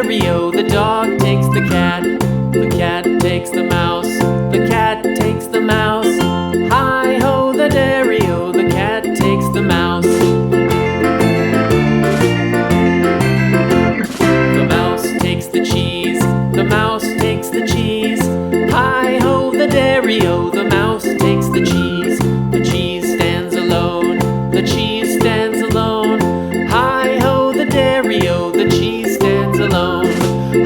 dairy-o, the dog takes the cat. The cat takes the mouse. The cat takes the mouse. Hi-ho, the dairy-o, the cat takes the mouse. The mouse takes the cheese. The mouse takes the cheese. Hi-ho, the dairy-o, the mouse takes the cheese. The cheese stands alone. The cheese stands alone. Hi-ho, the dairy-o, the cheese stands alone.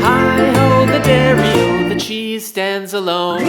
Hi-ho, the dairy-o, the cheese stands alone.